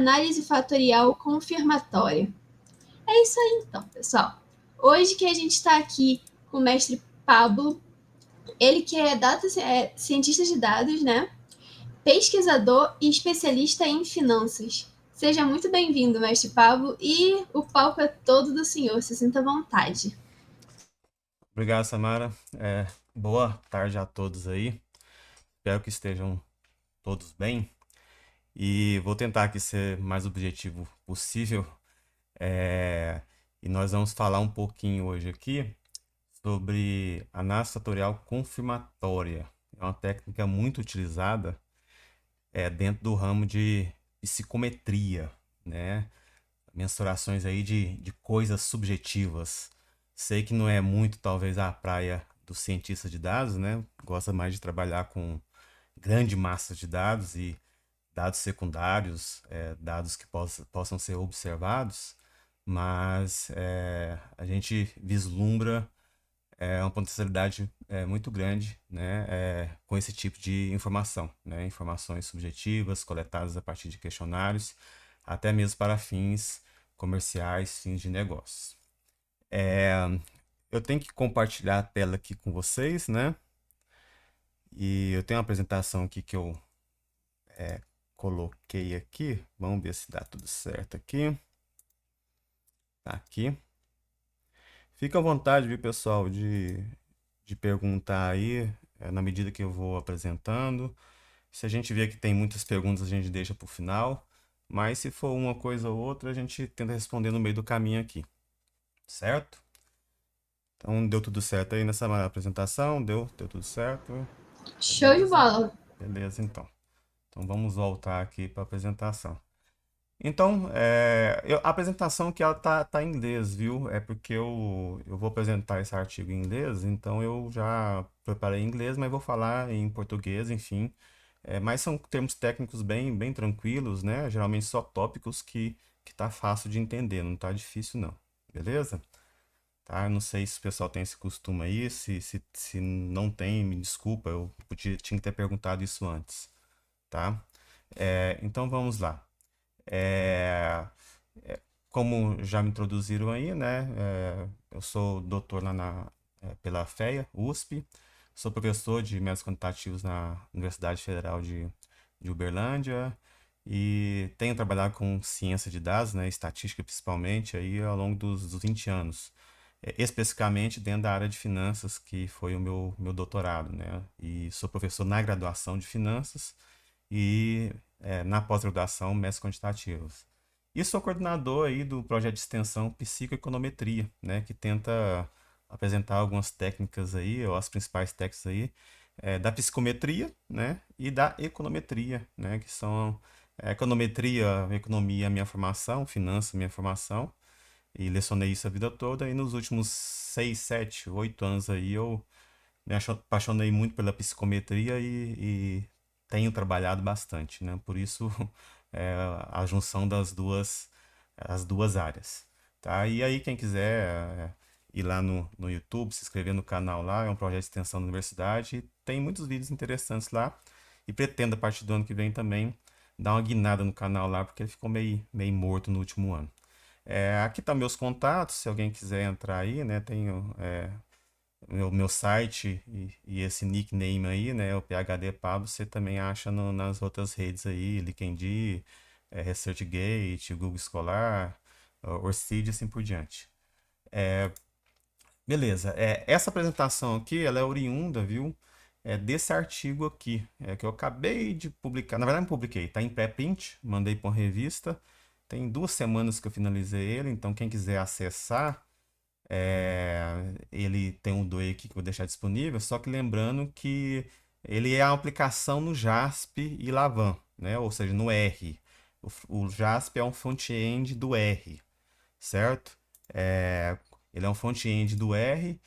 Análise fatorial confirmatória. É isso aí então, pessoal. Hoje que a gente está aqui com o mestre Pablo, ele que é cientista de dados, né? Pesquisador e especialista em finanças. Seja muito bem-vindo, mestre Pablo, e o palco é todo do senhor, se sinta à vontade. Obrigado, Samara. Boa tarde a todos aí. Espero que estejam todos bem. E vou tentar aqui ser mais objetivo possível. É, E nós vamos falar um pouquinho hoje aqui sobre análise fatorial confirmatória. É uma técnica muito utilizada dentro do ramo de psicometria, né? Mensurações aí de coisas subjetivas. Sei que não é muito, talvez, a praia do cientista de dados, né? Gosta mais de trabalhar com grande massa de dados e dados secundários, dados que possam ser observados, mas a gente vislumbra uma potencialidade muito grande, né, com esse tipo de informação, né, informações subjetivas coletadas a partir de questionários, até mesmo para fins comerciais, fins de negócios. É, eu tenho que compartilhar a tela aqui com vocês, né? E eu tenho uma apresentação aqui que eu coloquei aqui. Vamos ver se dá tudo certo aqui. Tá aqui. Fica à vontade, viu, pessoal, de perguntar aí, na medida que eu vou apresentando. Se a gente vê que tem muitas perguntas, a gente deixa para o final. Mas se for uma coisa ou outra, a gente tenta responder no meio do caminho aqui. Certo? Então, deu tudo certo aí nessa apresentação? Deu tudo certo? Show de Beleza? bola! Beleza, então. Então, vamos voltar aqui para a apresentação. Então, a apresentação que ela tá em inglês, viu? É porque eu vou apresentar esse artigo em inglês, então eu já preparei em inglês, mas vou falar em português, enfim. Mas são termos técnicos bem tranquilos, né? Geralmente só tópicos que tá fácil de entender, não tá difícil não. Beleza? Tá? Eu não sei se o pessoal tem esse costume aí, se não tem, me desculpa, tinha que ter perguntado isso antes, tá? Então vamos lá. É, Como já me introduziram aí, né? Eu sou doutor pela FEA, USP, sou professor de métodos quantitativos na Universidade Federal de Uberlândia e tenho trabalhado com ciência de dados, né? Estatística principalmente, aí ao longo dos 20 anos. Especificamente dentro da área de finanças, que foi o meu doutorado, né? E sou professor na graduação de finanças e na pós-graduação, mestres quantitativos. E sou coordenador aí do projeto de extensão Psicoeconometria, né, que tenta apresentar algumas técnicas aí, ou as principais técnicas aí, da psicometria, né, e da econometria, né, que são econometria, economia, minha formação, finanças, minha formação, e lecionei isso a vida toda, e nos últimos 6, 7, 8 anos aí eu apaixonei muito pela psicometria e tenho trabalhado bastante, né? Por isso, é, a junção as duas áreas, tá? E aí, quem quiser ir lá no YouTube, se inscrever no canal lá, é um projeto de extensão da universidade, e tem muitos vídeos interessantes lá, e pretendo, a partir do ano que vem também, dar uma guinada no canal lá, porque ele ficou meio morto no último ano. Aqui tá meus contatos, se alguém quiser entrar aí, né? Tenho meu site e esse nickname aí, né, o PhD Pablo, você também acha nas outras redes aí, LinkedIn, ResearchGate, Google Scholar, Orcid e assim por diante. Beleza, essa apresentação aqui, ela é oriunda, viu, desse artigo aqui, que eu acabei de publicar, na verdade não publiquei, tá em pré-print, mandei para uma revista, tem 2 semanas que eu finalizei ele, então quem quiser acessar, ele tem um doe aqui que eu vou deixar disponível, só que lembrando que ele é a aplicação no JASP e Lavan, né? Ou seja, no R. O JASP é um front-end do R, certo? É, Ele é um front-end do R,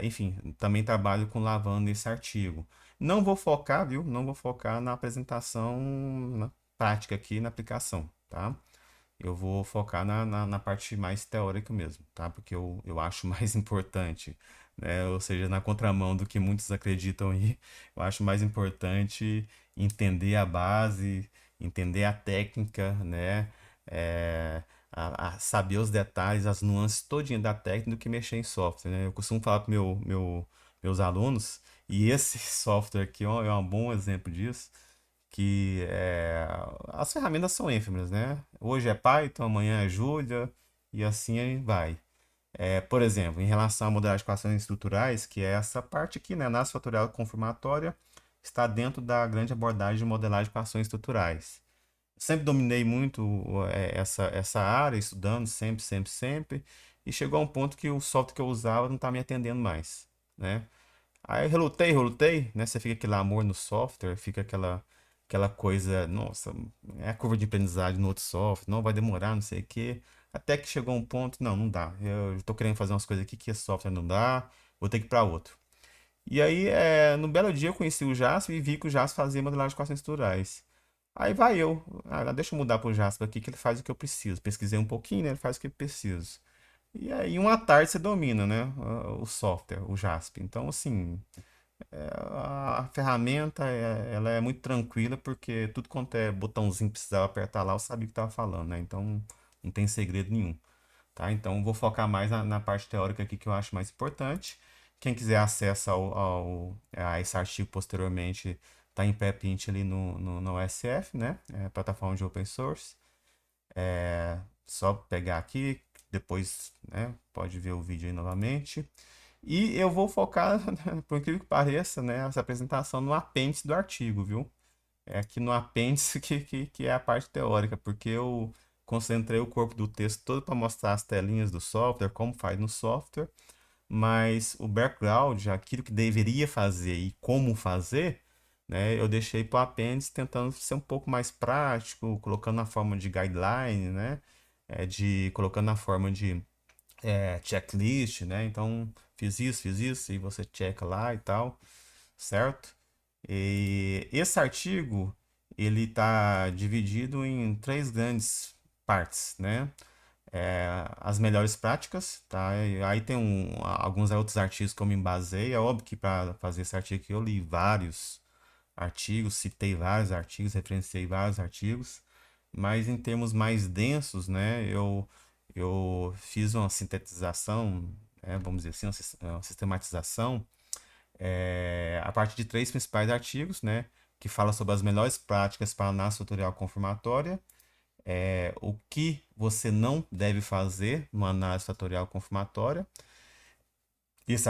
enfim, também trabalho com Lavan nesse artigo. Não vou focar, viu? Não vou focar na apresentação na prática aqui na aplicação, tá? Eu vou focar na parte mais teórica mesmo, tá? Porque eu acho mais importante, né? Ou seja, na contramão do que muitos acreditam aí, eu acho mais importante entender a base entender a técnica, né? A saber os detalhes, as nuances todinha da técnica do que mexer em software, né? Eu costumo falar para meus alunos, e esse software aqui é um bom exemplo disso, que as ferramentas são ênfames, né? Hoje é Python, amanhã é Julia, e assim vai. Por exemplo, em relação à modelagem de equações estruturais, que é essa parte aqui, né, análise fatorial confirmatória, está dentro da grande abordagem de modelagem de equações estruturais. Sempre dominei muito essa área, estudando sempre, sempre, sempre, e chegou a um ponto que o software que eu usava não está me atendendo mais, né? Aí eu relutei, né? Você fica aquele amor no software, fica aquela coisa, nossa, é a curva de aprendizagem no outro software, não vai demorar, não sei o quê. Até que chegou um ponto, não dá. Eu tô querendo fazer umas coisas aqui que esse software não dá, vou ter que ir para outro. E aí, no belo dia, eu conheci o Jasper e vi que o Jasper fazia modelagem de equações estruturais. Aí vai eu, deixa eu mudar pro Jasper aqui que ele faz o que eu preciso. Pesquisei um pouquinho, né? Ele faz o que eu preciso. E aí, em uma tarde você domina, né? O software, o Jasper. Então, assim, a ferramenta ela é muito tranquila porque tudo quanto é botãozinho que precisava apertar lá, eu sabia o que estava falando, né? Então não tem segredo nenhum, tá? Então vou focar mais na parte teórica aqui que eu acho mais importante. Quem quiser acesso a esse artigo posteriormente, tá em pré-print ali no OSF, né? Plataforma de open source. Só pegar aqui, depois, né, pode ver o vídeo aí novamente. E eu vou focar, por incrível que pareça, né, essa apresentação no apêndice do artigo, viu? É aqui no apêndice que é a parte teórica, porque eu concentrei o corpo do texto todo para mostrar as telinhas do software, como faz no software, mas o background, aquilo que deveria fazer e como fazer, né, eu deixei para o apêndice tentando ser um pouco mais prático, colocando na forma de guideline, né, colocando na forma de checklist, né? Então, fiz isso, e você checa lá e tal, certo? E esse artigo, ele está dividido em três grandes partes, né? As melhores práticas, tá? E aí tem alguns outros artigos que eu me embasei. É óbvio que para fazer esse artigo aqui eu li vários artigos, citei vários artigos, referenciei vários artigos, mas em termos mais densos, né, eu fiz uma sintetização, vamos dizer assim, uma sistematização, a partir de três principais artigos, né, que fala sobre as melhores práticas para análise tutorial confirmatória, o que você não deve fazer numa análise fatorial confirmatória. Esse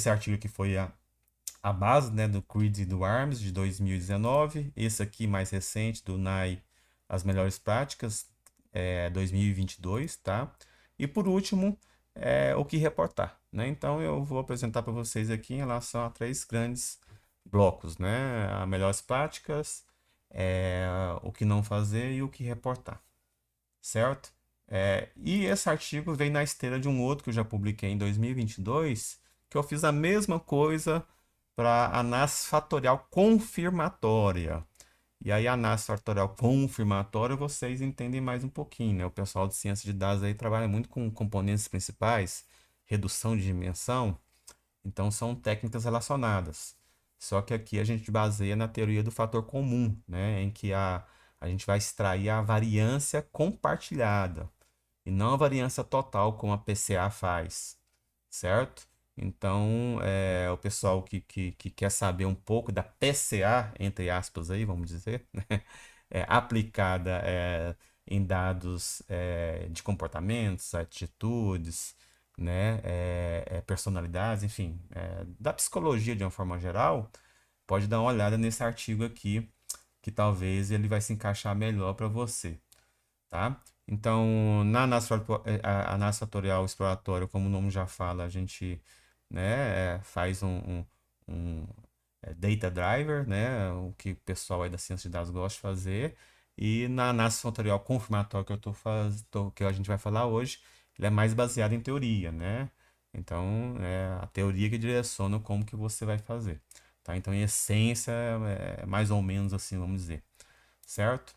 artigo aqui foi a base, né, do Creed e do ARMS de 2019. Esse aqui mais recente do NAI, as melhores práticas, 2022, tá? E por último, o que reportar, né? Então eu vou apresentar para vocês aqui em relação a três grandes blocos, né? As melhores práticas, o que não fazer e o que reportar, certo? E esse artigo vem na esteira de um outro que eu já publiquei em 2022, que eu fiz a mesma coisa para análise fatorial confirmatória. E aí, a análise fatorial confirmatória, vocês entendem mais um pouquinho, né? O pessoal de ciência de dados aí trabalha muito com componentes principais, redução de dimensão, então são técnicas relacionadas. Só que aqui a gente baseia na teoria do fator comum, né? Em que a gente vai extrair a variância compartilhada e não a variância total, como a PCA faz, certo? Então, o pessoal que quer saber um pouco da PCA, entre aspas, aí, vamos dizer, né? Aplicada em dados de comportamentos, atitudes, né? Personalidades, enfim, da psicologia de uma forma geral, pode dar uma olhada nesse artigo aqui, que talvez ele vai se encaixar melhor para você, tá? Então, na a análise fatorial exploratória, como o nome já fala, a gente, né, faz um data driver, né, o que o pessoal aí da ciência de dados gosta de fazer. E na análise fatorial confirmatória que que a gente vai falar hoje, ele é mais baseado em teoria, né? Então, é a teoria que direciona como que você vai fazer, tá? Então, em essência, é mais ou menos assim, vamos dizer, certo?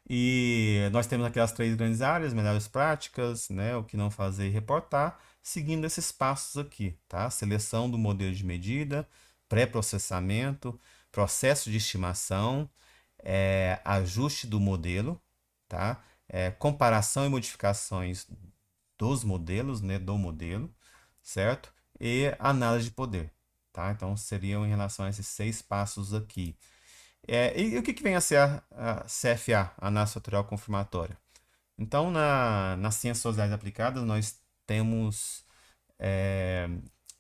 E nós temos aquelas três grandes áreas, melhores práticas, né, o que não fazer e reportar, seguindo esses passos aqui, tá? Seleção do modelo de medida, pré-processamento, processo de estimação, ajuste do modelo, tá? Comparação e modificações dos modelos, né, do modelo, certo? E análise de poder, tá? Então seriam em relação a esses 6 passos aqui. E o que, que vem a ser a CFA, análise fatorial confirmatória? Então, nas ciências sociais aplicadas, nós temos é,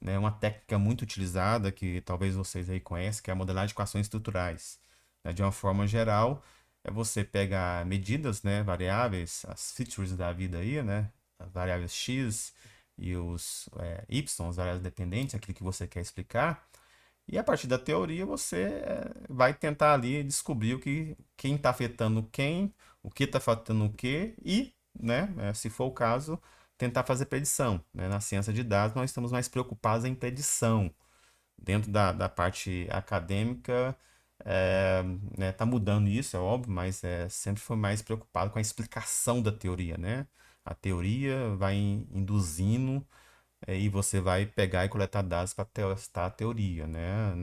né, uma técnica muito utilizada, que talvez vocês aí conheçam, que é a modelagem de equações estruturais. Né? De uma forma geral, é você pegar medidas, né, variáveis, as features da vida aí, né, as variáveis x e os y, as variáveis dependentes, aquilo que você quer explicar, e a partir da teoria você vai tentar ali descobrir quem está afetando quem, o que está afetando o que e, né, se for o caso, tentar fazer predição. Né? Na ciência de dados nós estamos mais preocupados em predição. Dentro da parte acadêmica, né, tá mudando isso, é óbvio, mas sempre foi mais preocupado com a explicação da teoria, né? A teoria vai induzindo e você vai pegar e coletar dados para testar a teoria, né?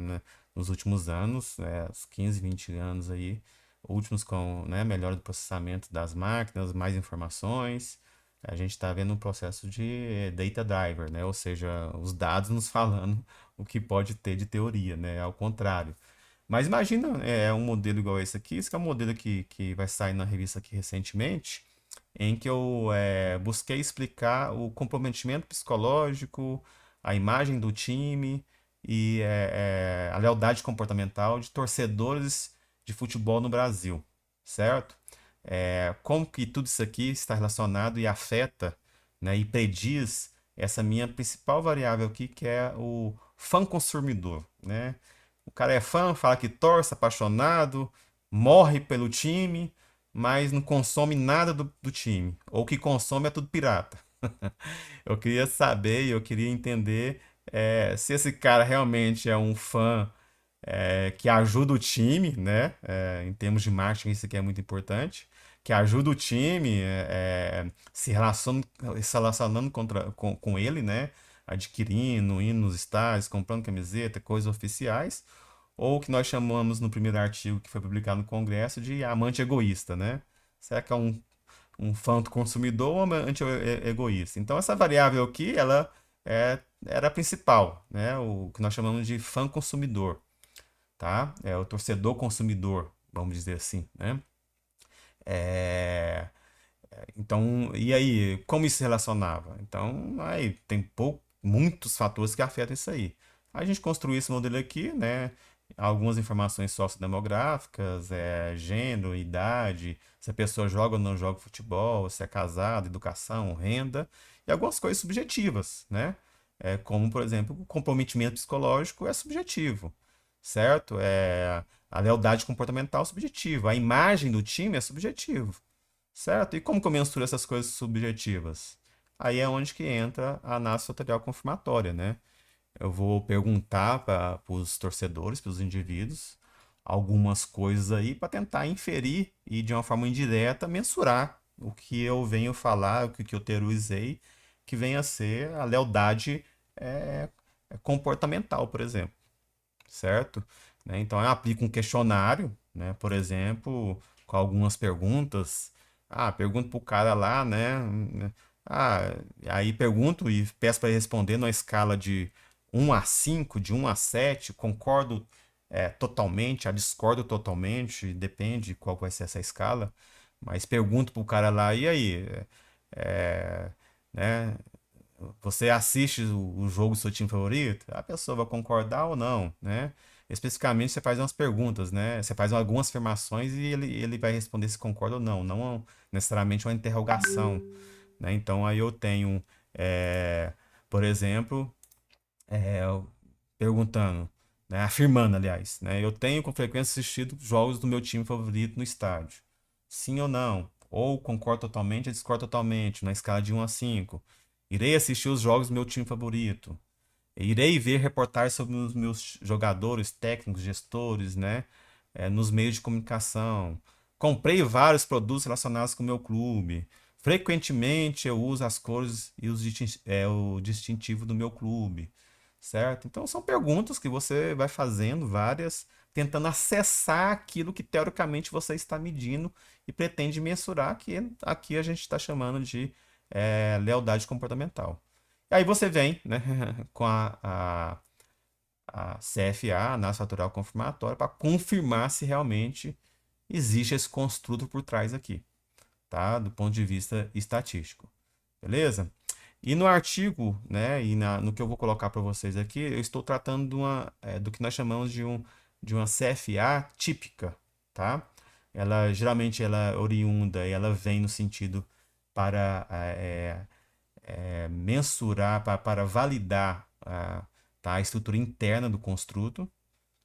Nos últimos anos, os 15, 20 anos aí, últimos com, né, melhora do processamento das máquinas, mais informações, a gente está vendo um processo de data driver, né? Ou seja, os dados nos falando o que pode ter de teoria, né? Ao contrário. Mas imagina um modelo igual esse aqui, esse que é um modelo que vai sair na revista aqui recentemente, em que eu busquei explicar o comprometimento psicológico, a imagem do time e a lealdade comportamental de torcedores de futebol no Brasil, certo? Como que tudo isso aqui está relacionado e afeta, né, e prediz essa minha principal variável aqui, que é o fã consumidor, né? O cara é fã, fala que torce, apaixonado, morre pelo time, mas não consome nada do time. Ou o que consome é tudo pirata. Eu queria saber e eu queria entender se esse cara realmente é um fã que ajuda o time, né? Em termos de marketing, isso aqui é muito importante. Que ajuda o time se relacionando com ele, né? Adquirindo, indo nos estádios, comprando camiseta, coisas oficiais. Ou o que nós chamamos no primeiro artigo que foi publicado no Congresso de amante egoísta, né? Será que é um fã do consumidor ou amante egoísta? Então, essa variável aqui, ela era a principal, né? O que nós chamamos de fã consumidor, tá? É o torcedor consumidor, vamos dizer assim, né? É, então, e aí, como isso se relacionava? Então, aí tem muitos fatores que afetam isso aí. A gente construiu esse modelo aqui, né? Algumas informações sociodemográficas, gênero, idade, se a pessoa joga ou não joga futebol, se é casado, educação, renda, e algumas coisas subjetivas, né? Como, por exemplo, o comprometimento psicológico é subjetivo, certo? A lealdade comportamental é subjetiva, a imagem do time é subjetivo. Certo? E como que eu mensuro essas coisas subjetivas? Aí é onde que entra a análise fatorial confirmatória, né? Eu vou perguntar para os torcedores, para os indivíduos, algumas coisas aí para tentar inferir e de uma forma indireta mensurar o que eu venho falar, o que eu teorizei, que venha a ser a lealdade é, comportamental, por exemplo, certo? Né? Então eu aplico um questionário, né? Por exemplo, com algumas perguntas. Pergunto pro cara lá, né? Ah, aí pergunto e peço para ele responder numa escala de 1 a 5, de 1 a 7, concordo totalmente, discordo totalmente, depende qual vai ser essa escala. Mas pergunto pro cara lá, e aí? É, né? Você assiste o jogo do seu time favorito? A pessoa vai concordar ou não, né? Especificamente, você faz umas perguntas, né? Você faz algumas afirmações e ele vai responder se concorda ou não, não necessariamente uma interrogação, né? Então, aí eu tenho, por exemplo, é, perguntando, né? Afirmando, aliás, né? Eu tenho com frequência assistido jogos do meu time favorito no estádio. Sim ou não? Ou concordo totalmente ou discordo totalmente, na escala de 1 a 5. Irei assistir os jogos do meu time favorito. Irei ver reportagens sobre os meus jogadores, técnicos, gestores, né? Nos meios de comunicação. Comprei vários produtos relacionados com o meu clube. Frequentemente eu uso as cores e o distintivo do meu clube, certo? Então são perguntas que você vai fazendo várias, tentando acessar aquilo que teoricamente você está medindo e pretende mensurar, que aqui a gente está chamando de lealdade comportamental. E aí você vem, né, com a CFA, análise fatorial confirmatória, para confirmar se realmente existe esse construto por trás aqui, tá? Do ponto de vista estatístico. Beleza? E no artigo, né, e no que eu vou colocar para vocês aqui, eu estou tratando do que nós chamamos de uma CFA típica, tá? Ela geralmente ela é oriunda e ela vem no sentido para mensurar, para validar tá, a estrutura interna do construto,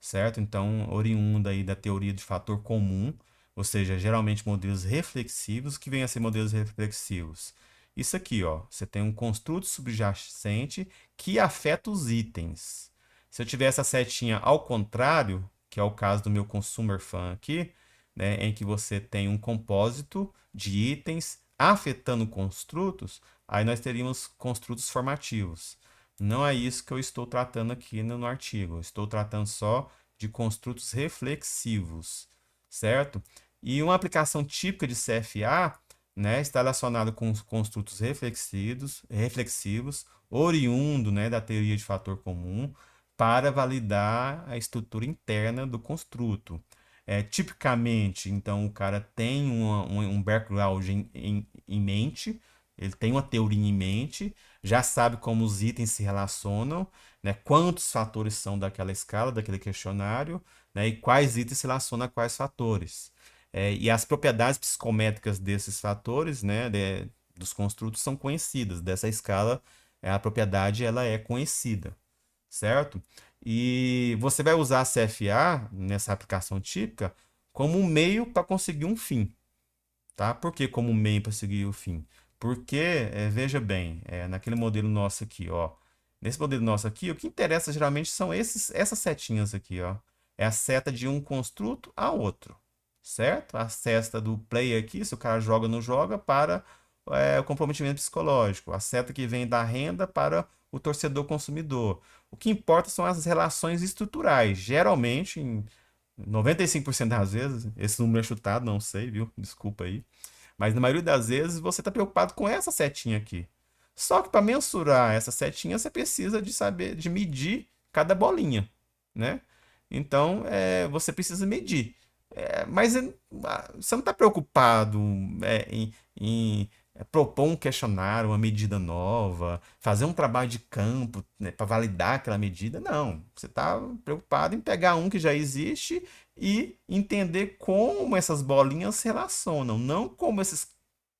certo? Então, oriunda aí da teoria de fator comum, ou seja, geralmente modelos reflexivos. Que vem a ser modelos reflexivos? Isso aqui, ó, você tem um construto subjacente que afeta os itens. Se eu tiver essa setinha ao contrário, que é o caso do meu consumer fan aqui, né, em que você tem um compósito de itens afetando construtos, aí nós teríamos construtos formativos. Não é isso que eu estou tratando aqui no artigo. Eu estou tratando só de construtos reflexivos, certo? E uma aplicação típica de CFA, né, está relacionada com os construtos reflexivos, oriundo, né, da teoria de fator comum, para validar a estrutura interna do construto. Tipicamente, então, o cara tem um background em mente, ele tem uma teoria em mente, já sabe como os itens se relacionam, né, quantos fatores são daquela escala, daquele questionário, né, e quais itens se relacionam a quais fatores. E as propriedades psicométricas desses fatores, né, dos construtos, são conhecidas. Dessa escala, a propriedade ela é conhecida, certo? E você vai usar a CFA nessa aplicação típica como um meio para conseguir um fim, tá? Por que como um meio para conseguir o fim? Porque, veja bem, naquele modelo nosso aqui, ó, nesse modelo nosso aqui, o que interessa geralmente são essas setinhas aqui, ó. É a seta de um construto a outro, certo? A seta do player aqui, se o cara joga ou não joga, para o comprometimento psicológico. A seta que vem da renda para o torcedor consumidor. O que importa são as relações estruturais. Geralmente, em 95% das vezes, esse número é chutado, não sei, viu? Desculpa aí. Mas na maioria das vezes você está preocupado com essa setinha aqui. Só que para mensurar essa setinha, você precisa de saber, de medir cada bolinha, né? Então, você precisa medir. Mas você não está preocupado em propor um questionário, uma medida nova, fazer um trabalho de campo, né, para validar aquela medida. Não. Você está preocupado em pegar um que já existe e entender como essas bolinhas se relacionam, não como esses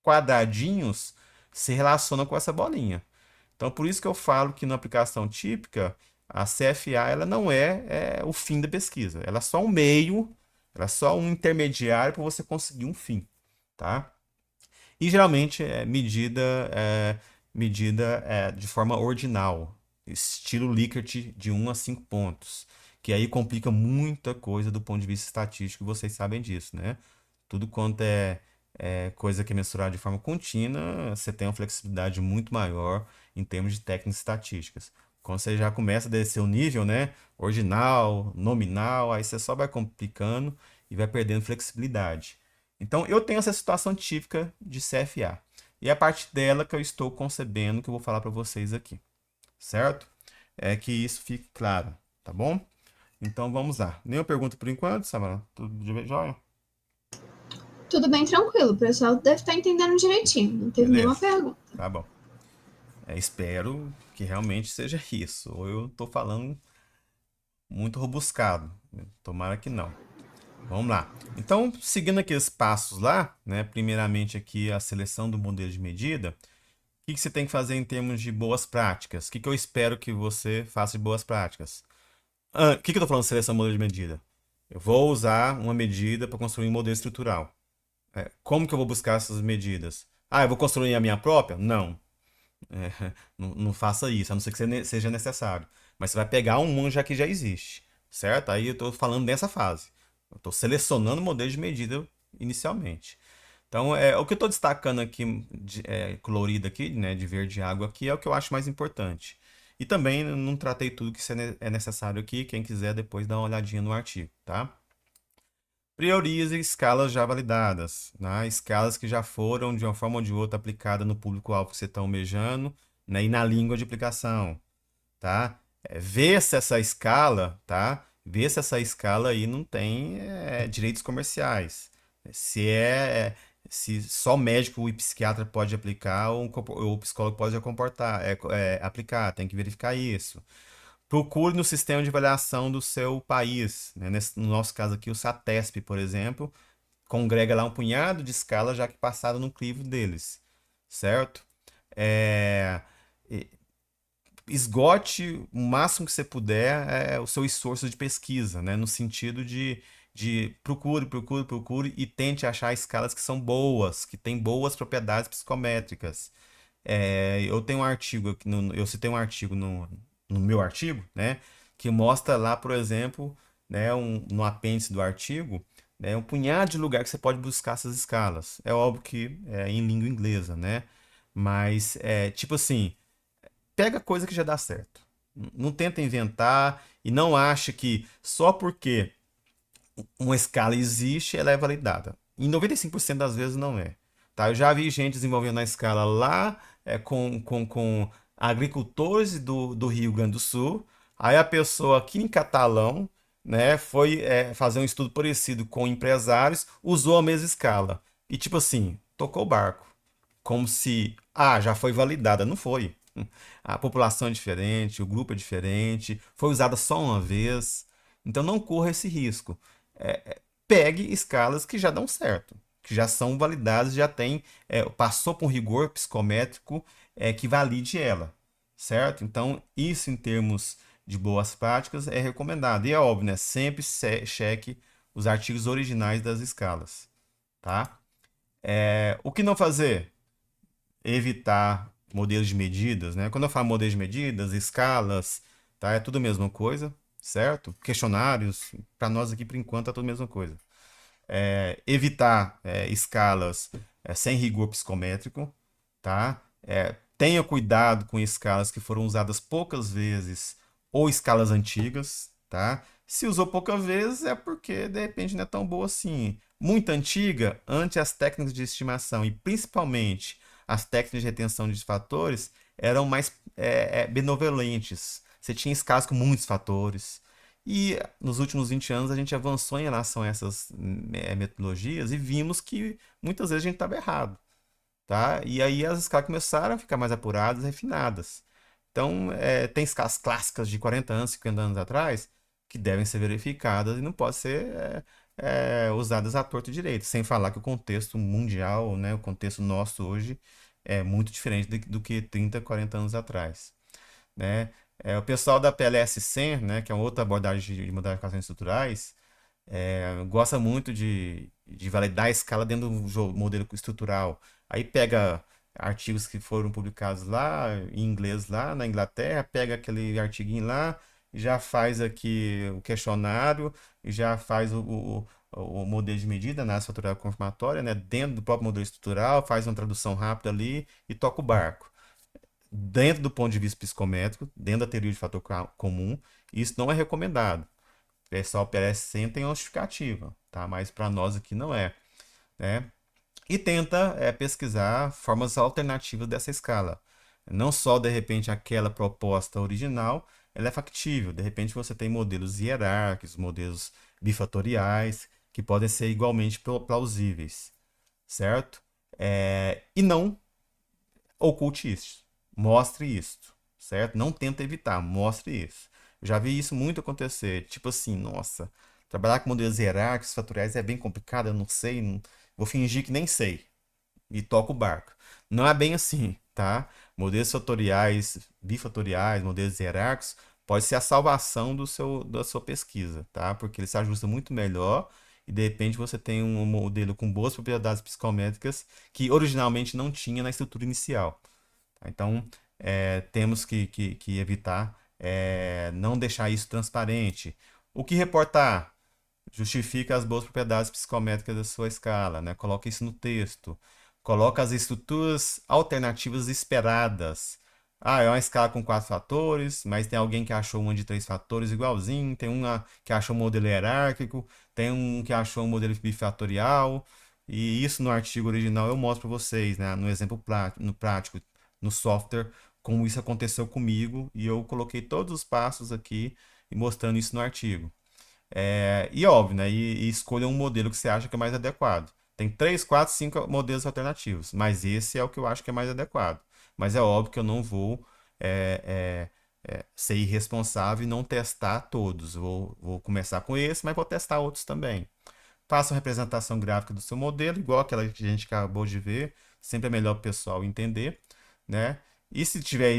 quadradinhos se relacionam com essa bolinha. Então, por isso que eu falo que na aplicação típica, a CFA ela não é o fim da pesquisa. Ela é só um meio, ela é só um intermediário para você conseguir um fim, tá? E geralmente medida de forma ordinal, estilo Likert de 1 a 5 pontos, que aí complica muita coisa do ponto de vista estatístico, vocês sabem disso, né? Tudo quanto coisa que é mensurada de forma contínua, você tem uma flexibilidade muito maior em termos de técnicas estatísticas. Quando você já começa a descer o nível, né? Ordinal, nominal, aí você só vai complicando e vai perdendo flexibilidade. Então, eu tenho essa situação típica de CFA. E é a partir dela que eu estou concebendo, que eu vou falar para vocês aqui. Certo? É que isso fique claro, tá bom? Então, vamos lá. Nenhuma pergunta por enquanto, Samara? Tudo de jóia? Tudo bem tranquilo, o pessoal deve estar entendendo direitinho, não teve nenhuma Beleza. pergunta. Tá bom. Espero que realmente seja isso. Ou eu estou falando muito robuscado. Tomara que não. Vamos lá. Então, seguindo aqueles passos lá, né? Primeiramente aqui a seleção do modelo de medida. O que você tem que fazer em termos de boas práticas? O que eu espero que você faça de boas práticas? O que eu estou falando de seleção do modelo de medida? Eu vou usar uma medida para construir um modelo estrutural. Como que eu vou buscar essas medidas? Eu vou construir a minha própria? Não. Não faça isso, a não ser que seja necessário. Mas você vai pegar um já que já existe, certo? Aí eu estou falando dessa fase. Eu estou selecionando o modelo de medida inicialmente. Então, o que eu estou destacando aqui, colorido aqui, né, de verde água aqui, é o que eu acho mais importante. E também não tratei tudo que é necessário aqui. Quem quiser depois dá uma olhadinha no artigo, tá? Priorize escalas já validadas, né? Escalas que já foram, de uma forma ou de outra, aplicadas no público-alvo que você está almejando, né? E na língua de aplicação, tá? Vê se essa escala, tá? Vê se essa escala aí não tem direitos comerciais. Se se só médico e psiquiatra pode aplicar ou o psicólogo pode aplicar, tem que verificar isso. Procure no sistema de avaliação do seu país, né? No nosso caso aqui, o SATESP, por exemplo, congrega lá um punhado de escalas já que passaram no crivo deles, certo? É, Esgote o máximo que você puder o seu esforço de pesquisa, né? No sentido de procure e tente achar escalas que são boas, que têm boas propriedades psicométricas. Eu tenho um artigo aqui, eu citei um artigo no meu artigo, né? Que mostra lá, por exemplo, né, no apêndice do artigo, né, um punhado de lugar que você pode buscar essas escalas. É óbvio que é em língua inglesa, né? Mas, tipo assim, pega coisa que já dá certo. Não tenta inventar e não acha que só porque uma escala existe, ela é validada. Em 95% das vezes não é. Tá? Eu já vi gente desenvolvendo a escala lá com agricultores do Rio Grande do Sul. Aí a pessoa aqui em Catalão, né, foi fazer um estudo parecido com empresários, usou a mesma escala. E tipo assim, tocou o barco. Como se, já foi validada. Não foi. A população é diferente, o grupo é diferente, foi usada só uma vez. Então não corra esse risco. Pegue escalas que já dão certo, que já são validadas, já tem, passou por um rigor psicométrico que valide ela, certo? Então, isso em termos de boas práticas é recomendado. E é óbvio, né? Sempre cheque os artigos originais das escalas, tá? O que não fazer? Evitar modelos de medidas, né? Quando eu falo modelos de medidas, escalas, tá? É tudo a mesma coisa, certo? Questionários, para nós aqui por enquanto é tudo a mesma coisa. Evitar escalas sem rigor psicométrico, tá? Tenha cuidado com escalas que foram usadas poucas vezes ou escalas antigas, tá? Se usou poucas vezes é porque de repente não é tão boa assim. Muito antiga, ante as técnicas de estimação e principalmente as técnicas de retenção de fatores eram mais benevolentes. Você tinha escalas com muitos fatores. E nos últimos 20 anos a gente avançou em relação a essas metodologias e vimos que muitas vezes a gente estava errado, tá? E aí as escalas começaram a ficar mais apuradas, refinadas. Então, tem escalas clássicas de 40 anos, 50 anos atrás que devem ser verificadas e não podem ser usadas à torto e direito, sem falar que o contexto mundial, né, o contexto nosso hoje é muito diferente do que 30, 40 anos atrás, né? O pessoal da PLS-100, né, que é uma outra abordagem de modificações estruturais, gosta muito de validar a escala dentro do modelo estrutural. Aí pega artigos que foram publicados lá, em inglês lá na Inglaterra, pega aquele artiguinho lá, já faz aqui o questionário, já faz o modelo de medida, análise fatorial confirmatória, né, dentro do próprio modelo estrutural, faz uma tradução rápida ali e toca o barco. Dentro do ponto de vista psicométrico, dentro da teoria de fator comum, isso não é recomendado. O pessoal parece sempre tem uma justificativa, tá? Mas para nós aqui não é, né? E tenta pesquisar formas alternativas dessa escala. Não só, de repente, aquela proposta original, ela é factível. De repente, você tem modelos hierárquicos, modelos bifatoriais, que podem ser igualmente plausíveis, certo? E não oculte isso. Mostre isso, certo? Não tenta evitar, mostre isso. Eu já vi isso muito acontecer. Tipo assim, nossa, trabalhar com modelos hierárquicos, fatoriais é bem complicado, eu não sei, vou fingir que nem sei. E toco o barco. Não é bem assim, tá? Modelos fatoriais, bifatoriais, modelos hierárquicos, pode ser a salvação da sua pesquisa, tá? Porque ele se ajusta muito melhor e de repente você tem um modelo com boas propriedades psicométricas que originalmente não tinha na estrutura inicial. Tá? Então, temos que evitar não deixar isso transparente. O que reportar? Justifica as boas propriedades psicométricas da sua escala, né? Coloca isso no texto. Coloca as estruturas alternativas esperadas. Ah, é uma escala com 4 fatores, mas tem alguém que achou uma de 3 fatores igualzinho, tem uma que achou um modelo hierárquico, tem um que achou um modelo bifatorial, e isso no artigo original eu mostro para vocês, né, no exemplo no prático, no software, como isso aconteceu comigo, e eu coloquei todos os passos aqui e mostrando isso no artigo. E óbvio, né? E escolha um modelo que você acha que é mais adequado. Tem 3, 4, 5 modelos alternativos, mas esse é o que eu acho que é mais adequado. Mas é óbvio que eu não vou ser irresponsável e não testar todos. Vou começar com esse, mas vou testar outros também. Faça uma representação gráfica do seu modelo, igual aquela que a gente acabou de ver. Sempre é melhor para o pessoal entender, né? E se tiver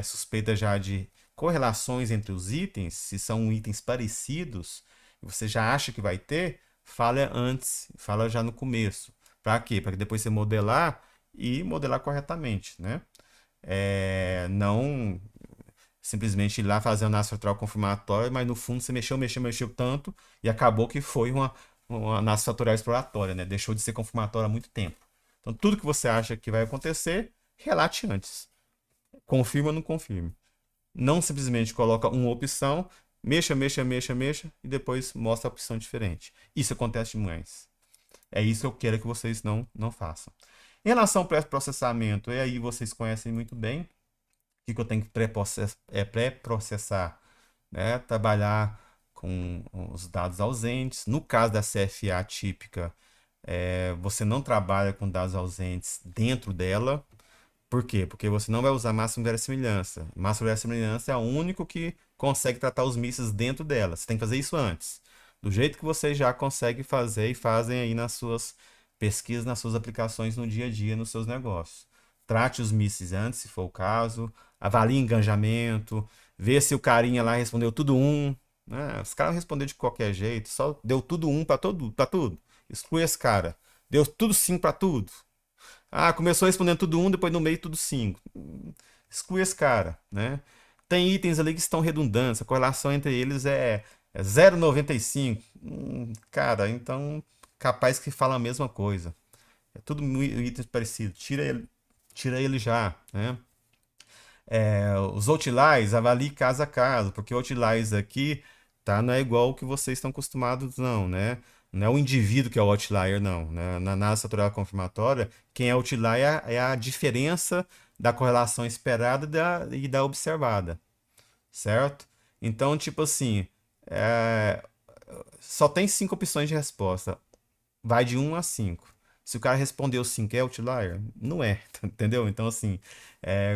suspeita já de correlações entre os itens, se são itens parecidos, você já acha que vai ter, fala antes, fala já no começo. Para quê? Para que depois você modelar e modelar corretamente, né? Não simplesmente ir lá fazer uma análise fatorial confirmatória, mas no fundo você mexeu tanto e acabou que foi uma análise fatorial exploratória, né? Deixou de ser confirmatória há muito tempo. Então, tudo que você acha que vai acontecer, relate antes. Confirma ou não confirme. Não simplesmente coloca uma opção, mexa e depois mostra a opção diferente. Isso acontece demais. É isso que eu quero que vocês não façam. Em relação ao pré-processamento, e aí vocês conhecem muito bem que eu tenho que pré-processar, né? Trabalhar com os dados ausentes. No caso da CFA típica, você não trabalha com dados ausentes dentro dela. Por quê? Porque você não vai usar máximo verossimilhança. Máximo verossimilhança é o único que consegue tratar os mísseis dentro dela. Você tem que fazer isso antes. Do jeito que vocês já conseguem fazer e fazem aí nas suas pesquisas, nas suas aplicações no dia a dia, nos seus negócios. Trate os mísseis antes, se for o caso. Avalie engajamento. Vê se o carinha lá respondeu tudo um. Né? Os caras responderam de qualquer jeito. Só deu tudo um para tudo. Exclui esse cara. Deu tudo sim para tudo. Ah, começou respondendo tudo um, depois no meio tudo cinco. Exclui esse cara, né? Tem itens ali que estão redundantes, a correlação entre eles é 0,95. Cara, então capaz que fala a mesma coisa. É tudo itens parecidos. Tira ele já, né? Os outliers, avalie caso a caso, porque outliers aqui tá, não é igual o que vocês estão acostumados, não, né? Não é o indivíduo que é o outlier, não. Né? Na análise fatorial confirmatória, quem é outlier é a diferença da correlação esperada e da observada, certo? Então, tipo assim, é, só tem 5 opções de resposta. Vai de 1 a 5. Se o cara respondeu 5 é outlier? Não é, entendeu? Então, assim,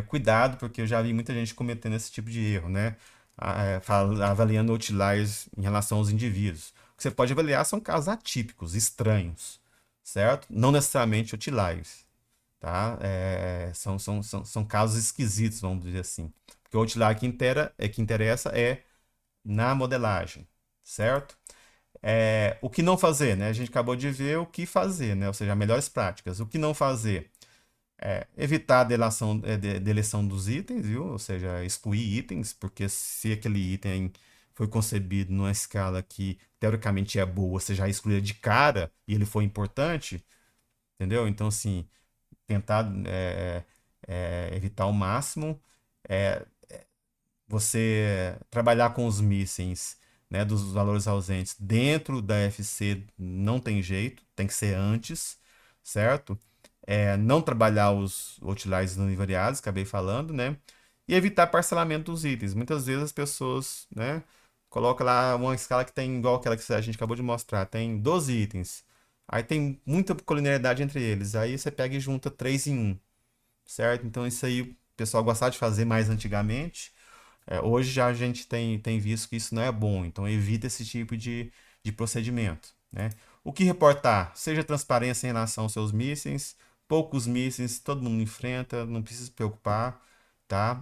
cuidado, porque eu já vi muita gente cometendo esse tipo de erro, né? Avaliando outliers em relação aos indivíduos. O que você pode avaliar são casos atípicos, estranhos, certo? Não necessariamente outliers, tá? São casos esquisitos, vamos dizer assim. Porque o outlier que interessa é na modelagem, certo? O que não fazer, né? A gente acabou de ver o que fazer, né? Ou seja, melhores práticas. O que não fazer? Evitar a deleção dos itens, viu? Ou seja, excluir itens, porque se aquele item foi concebido numa escala que teoricamente é boa, você já excluiu de cara e ele foi importante, entendeu? Então, assim, tentar evitar ao máximo. É, você trabalhar com os missens, né, dos valores ausentes dentro da FC não tem jeito, tem que ser antes, certo? Não trabalhar os outliers não invariados, acabei falando, né? E evitar parcelamento dos itens. Muitas vezes as pessoas, né, colocam lá uma escala que tem igual aquela que a gente acabou de mostrar, tem 12 itens. Aí tem muita colinearidade entre eles. Aí você pega e junta 3 em um, certo? Então isso aí o pessoal gostava de fazer mais antigamente. Hoje já a gente tem visto que isso não é bom, então evita esse tipo de procedimento, né? O que reportar? Seja transparência em relação aos seus mísseis, poucos mísseis, todo mundo enfrenta, não precisa se preocupar, tá?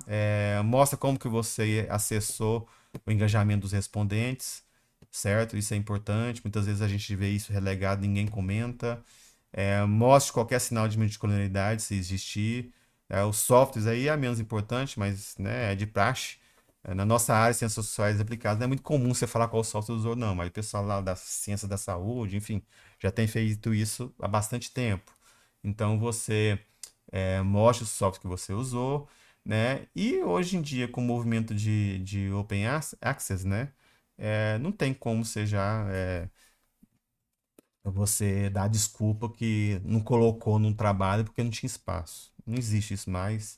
Mostra como que você acessou o engajamento dos respondentes, certo? Isso é importante, muitas vezes a gente vê isso relegado, ninguém comenta. Mostre qualquer sinal de multicolonialidade, se existir. Os softwares aí é menos importante, mas né, é de praxe. Na nossa área, ciências sociais aplicadas, não é muito comum você falar qual software usou, não. Mas o pessoal lá da ciência da saúde, enfim, já tem feito isso há bastante tempo. Então, você mostra o software que você usou, né? E hoje em dia, com o movimento de Open Access, né? Não tem como você já você dar desculpa que não colocou no trabalho porque não tinha espaço. Não existe isso mais.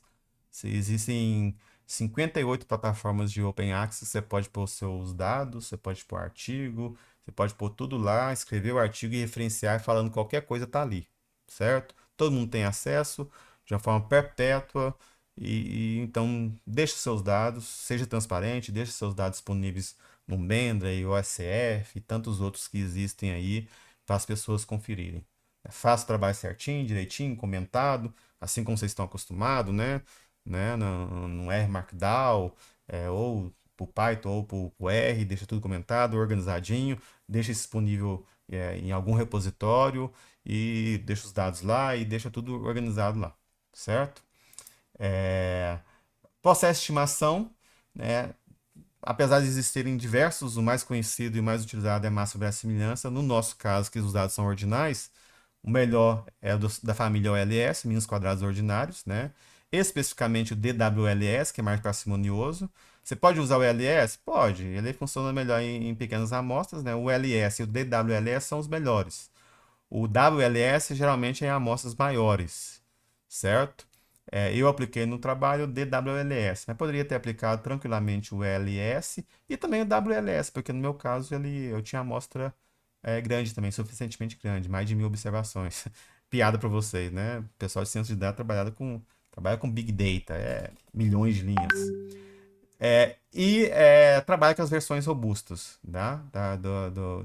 Existem 58 plataformas de Open Access, você pode pôr seus dados, você pode pôr artigo, você pode pôr tudo lá, escrever o artigo e referenciar falando qualquer coisa tá ali, certo? Todo mundo tem acesso de uma forma perpétua então deixe seus dados, seja transparente, deixe seus dados disponíveis no Mendeley, OSF e tantos outros que existem aí para as pessoas conferirem. Faça o trabalho certinho, direitinho, comentado, assim como vocês estão acostumados, né? No R Markdown, ou para o Python ou para o R, deixa tudo comentado, organizadinho, deixa disponível em algum repositório e deixa os dados lá e deixa tudo organizado lá, certo? Processo de estimação, né? Apesar de existirem diversos, o mais conhecido e mais utilizado é a massa verossimilhança. No nosso caso, que os dados são ordinais, o melhor é o da família OLS, mínimos quadrados ordinários, né? Especificamente o DWLS, que é mais parcimonioso. Você pode usar o LS? Pode. Ele funciona melhor em pequenas amostras, né? O LS e o DWLS são os melhores. O WLS geralmente é em amostras maiores, certo? Eu apliquei no trabalho o DWLS, mas poderia ter aplicado tranquilamente o LS e também o WLS, porque no meu caso eu tinha amostra grande também, suficientemente grande, mais de 1.000 observações. Piada para vocês, né? O pessoal de ciência de dados trabalha com Big Data, milhões de linhas. Trabalha com as versões robustas, tá?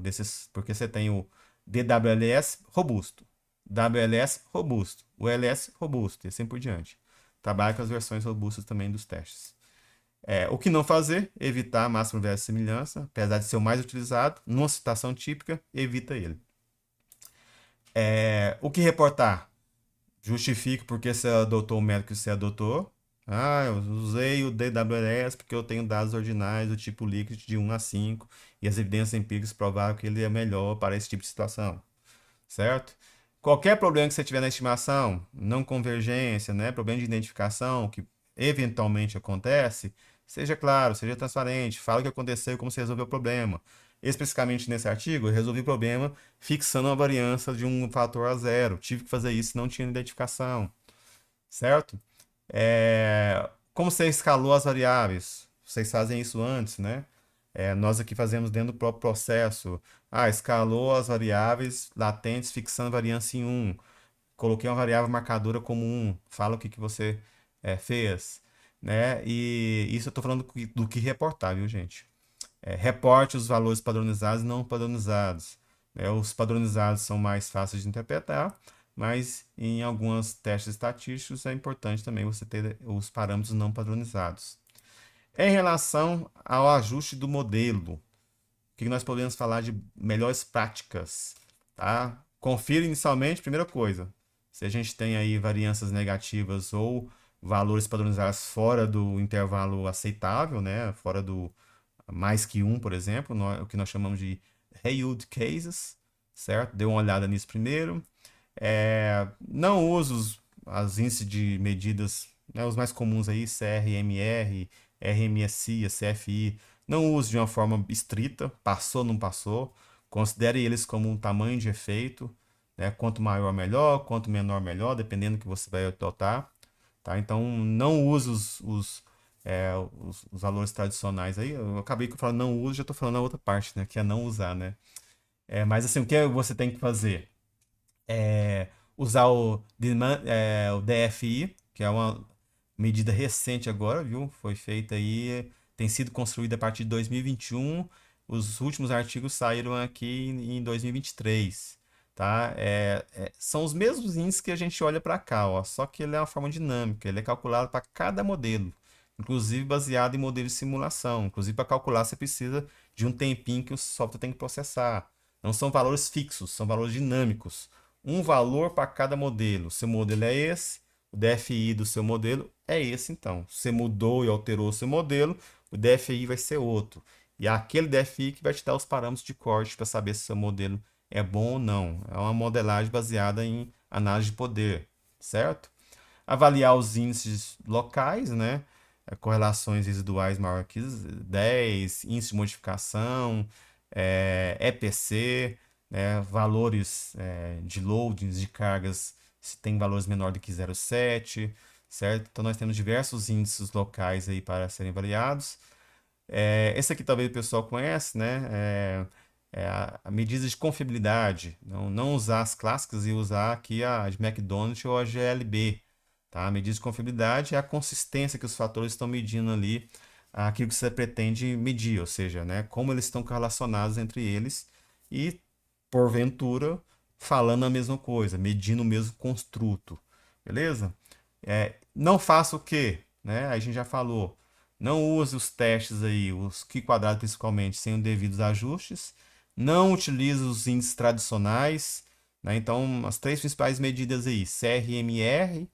Desses, porque você tem o DWLS robusto, WLS robusto, o LS robusto e assim por diante. Trabalha com as versões robustas também dos testes. O que não fazer? Evitar a máxima verossimilhança, apesar de ser o mais utilizado, numa situação típica, evita ele. O que reportar? Justifique porque você adotou o método que você adotou. Eu usei o DWS porque eu tenho dados ordinais do tipo Likert de 1 a 5 e as evidências empíricas provaram que ele é melhor para esse tipo de situação, certo? Qualquer problema que você tiver na estimação, não convergência, né, problema de identificação que eventualmente acontece, seja claro, seja transparente, fala o que aconteceu e como você resolveu o problema. Especificamente nesse artigo, eu resolvi o problema fixando a variância de um fator a zero. Tive que fazer isso, não tinha identificação, certo? Como você escalou as variáveis? Vocês fazem isso antes, né? Nós aqui fazemos dentro do próprio processo. Escalou as variáveis latentes, fixando a variância em 1. Coloquei uma variável marcadora como 1. Fala o que você fez, né? E isso eu estou falando do que reportar, viu, gente? Reporte os valores padronizados e não padronizados. Os padronizados são mais fáceis de interpretar, mas em alguns testes estatísticos é importante também você ter os parâmetros não padronizados. Em relação ao ajuste do modelo, o que nós podemos falar de melhores práticas? Tá? Confira inicialmente, primeira coisa, se a gente tem aí variâncias negativas ou valores padronizados fora do intervalo aceitável, né? Fora do mais que um, por exemplo, o que nós chamamos de reuse cases, certo? Dê uma olhada nisso primeiro. Não use as índices de medidas, né, os mais comuns aí, CRMR, RMSI, CFI. Não use de uma forma estrita, passou, não passou. Considere eles como um tamanho de efeito, né? Quanto maior, melhor, quanto menor, melhor, dependendo do que você vai adotar. Tá? Então, não use os valores tradicionais aí. Eu acabei que eu falando não use, já estou falando a outra parte, né? Que é não usar, né? Mas assim, o que você tem que fazer? Usar o DFI, que é uma medida recente agora, viu? Foi feita aí, tem sido construída a partir de 2021. Os últimos artigos saíram aqui em 2023, tá? São os mesmos índices que a gente olha para cá, ó, só que ele é uma forma dinâmica, ele é calculado para cada modelo, inclusive baseado em modelo de simulação. Inclusive, para calcular, você precisa de um tempinho que o software tem que processar. Não são valores fixos, são valores dinâmicos. Um valor para cada modelo. Seu modelo é esse, o DFI do seu modelo é esse, então. Você mudou e alterou o seu modelo, o DFI vai ser outro. E é aquele DFI que vai te dar os parâmetros de corte para saber se seu modelo é bom ou não. É uma modelagem baseada em análise de poder, certo? avaliar os índices locais, né? Correlações residuais maior que 10, índice de modificação, EPC, né? Valores de loadings, de cargas, se tem valores menor do que 0,7, certo? Então nós temos diversos índices locais aí para serem avaliados. Esse aqui talvez o pessoal conhece, né? A medida de confiabilidade. Não usar as clássicas e usar aqui a de McDonald's ou a GLB. Tá? A medida de confiabilidade é a consistência que os fatores estão medindo ali, aquilo que você pretende medir, ou seja, né, como eles estão correlacionados entre eles e, porventura, falando a mesma coisa, medindo o mesmo construto. Beleza? Não faça o quê? Né? A gente já falou. Não use os testes aí, os Q quadrado principalmente, sem os devidos ajustes. Não utilize os índices tradicionais. Né? Então, as três principais medidas aí, CRMR,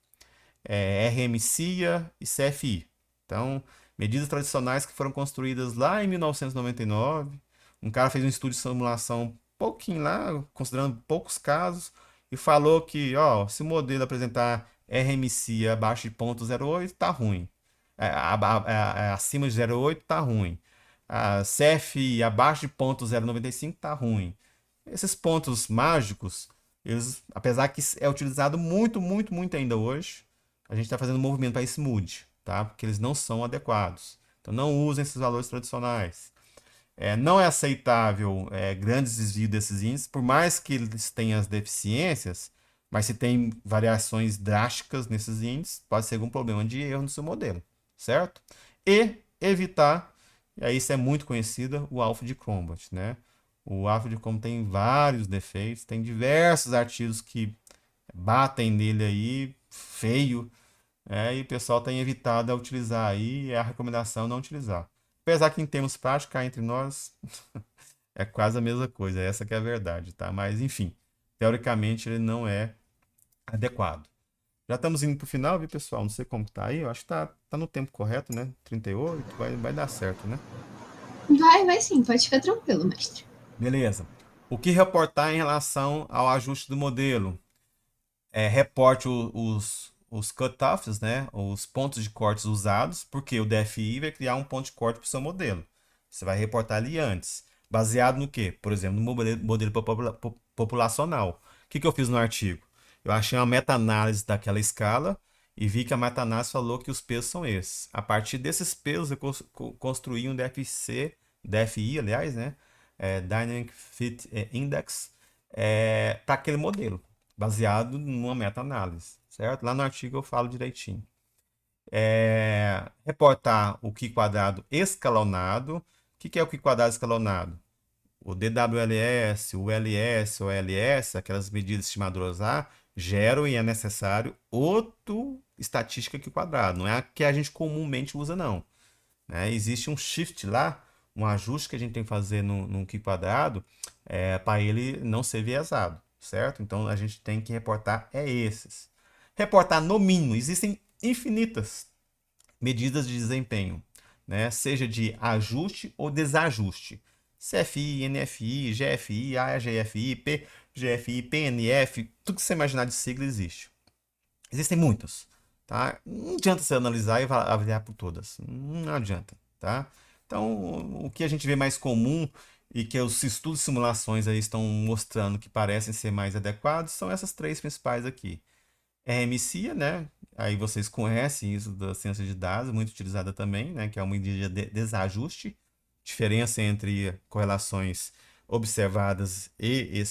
RMCIA e CFI. Então, medidas tradicionais que foram construídas lá em 1999. Um cara fez um estudo de simulação um pouquinho lá, considerando poucos casos, e falou que, ó, se o modelo apresentar RMCIA abaixo de 0,08, tá ruim. Acima de 0,8 tá ruim. A CFI abaixo de 0,095 tá ruim. Esses pontos mágicos, eles, apesar que é utilizado muito, muito, muito ainda hoje, a gente está fazendo um movimento para isso mude, tá? Porque eles não são adequados. Então não usem esses valores tradicionais. Não é aceitável grandes desvios desses índices, por mais que eles tenham as deficiências, mas se tem variações drásticas nesses índices, pode ser algum problema de erro no seu modelo, certo? E evitar, e aí isso é muito conhecido, o alfa de Crombat, né? O alfa de Crombat tem vários defeitos, tem diversos artigos que batem nele aí, feio, e o pessoal tem evitado a utilizar aí, é a recomendação não utilizar. Apesar que em termos práticos, cá entre nós, é quase a mesma coisa, essa que é a verdade, tá? Mas enfim, teoricamente ele não é adequado. Já estamos indo para o final, viu, pessoal? Não sei como tá aí, eu acho que tá no tempo correto, né? 38, vai dar certo, né? Vai sim, pode ficar tranquilo, mestre. Beleza. O que reportar em relação ao ajuste do modelo? Reporte os cutoffs, né? Os pontos de cortes usados, porque o DFI vai criar um ponto de corte para o seu modelo. Você vai reportar ali antes. Baseado no quê? Por exemplo, no modelo populacional. O que eu fiz no artigo? Eu achei uma meta-análise daquela escala e vi que a meta-análise falou que os pesos são esses. A partir desses pesos, eu construí um DFI, aliás, né? Dynamic Fit Index, para aquele modelo baseado numa meta-análise, certo? Lá no artigo eu falo direitinho. Reportar o Q quadrado escalonado. O que é o Q quadrado escalonado? O DWLS, o LS, o LS, aquelas medidas estimadoras A, geram e é necessário outra estatística Q quadrado. Não é a que a gente comumente usa, não. Né? Existe um shift lá, um ajuste que a gente tem que fazer no Q quadrado para ele não ser viesado, certo? Então a gente tem que reportar esses. Reportar no mínimo, existem infinitas medidas de desempenho, né? Seja de ajuste ou desajuste. CFI, NFI, GFI, AGFI, PGFI, PNF, tudo que você imaginar de sigla existe. Existem muitos, tá? Não adianta você analisar e avaliar por todas. Não adianta, tá? Então, o que a gente vê mais comum e que os estudos de simulações aí estão mostrando que parecem ser mais adequados são essas três principais aqui. RMCIA, né? Aí vocês conhecem isso da ciência de dados, muito utilizada também, né? Que é uma medida de desajuste, diferença entre correlações observadas e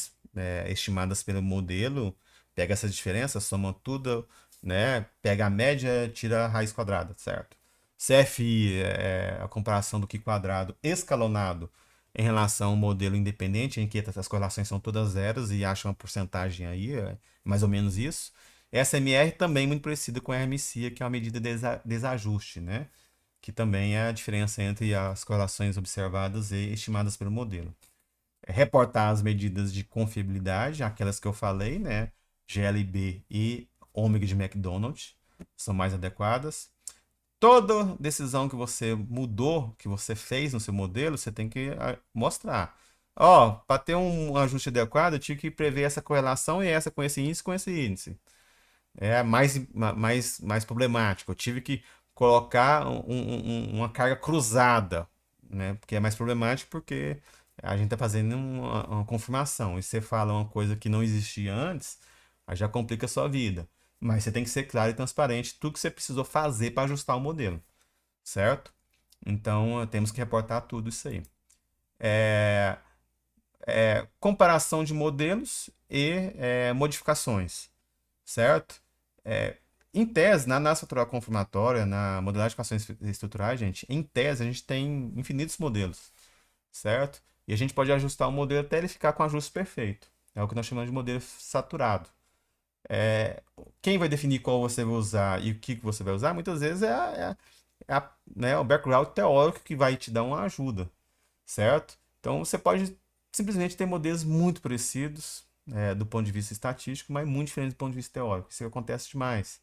estimadas pelo modelo. Pega essa diferença, soma tudo, né? Pega a média, tira a raiz quadrada, certo? CFI é a comparação do Q quadrado escalonado em relação ao modelo independente, em que as correlações são todas zeros e acha uma porcentagem aí, mais ou menos isso. SMR também muito parecida com a RMCIA, que é uma medida de desajuste, né? Que também é a diferença entre as correlações observadas e estimadas pelo modelo. Reportar as medidas de confiabilidade, aquelas que eu falei, né? GLB e ômega de McDonald, são mais adequadas. Toda decisão que você mudou, que você fez no seu modelo, você tem que mostrar. Ó, para ter um ajuste adequado, eu tive que prever essa correlação e essa com esse índice, com esse índice. é mais problemático. Eu tive que colocar uma carga cruzada, né? Porque é mais problemático porque a gente está fazendo uma confirmação. E você fala uma coisa que não existia antes, aí já complica a sua vida. Mas você tem que ser claro e transparente tudo que você precisou fazer para ajustar o modelo, certo? Então, temos que reportar tudo isso aí. É, comparação de modelos e modificações, certo? É, em tese, na análise estrutural confirmatória, na modelagem de equações estruturais, gente, em tese a gente tem infinitos modelos, certo? E a gente pode ajustar o modelo até ele ficar com ajuste perfeito. É o que nós chamamos de modelo saturado. Quem vai definir qual você vai usar e o que você vai usar, muitas vezes né, o background teórico que vai te dar uma ajuda, certo? Então você pode simplesmente ter modelos muito parecidos do ponto de vista estatístico, mas muito diferentes do ponto de vista teórico. Isso acontece demais.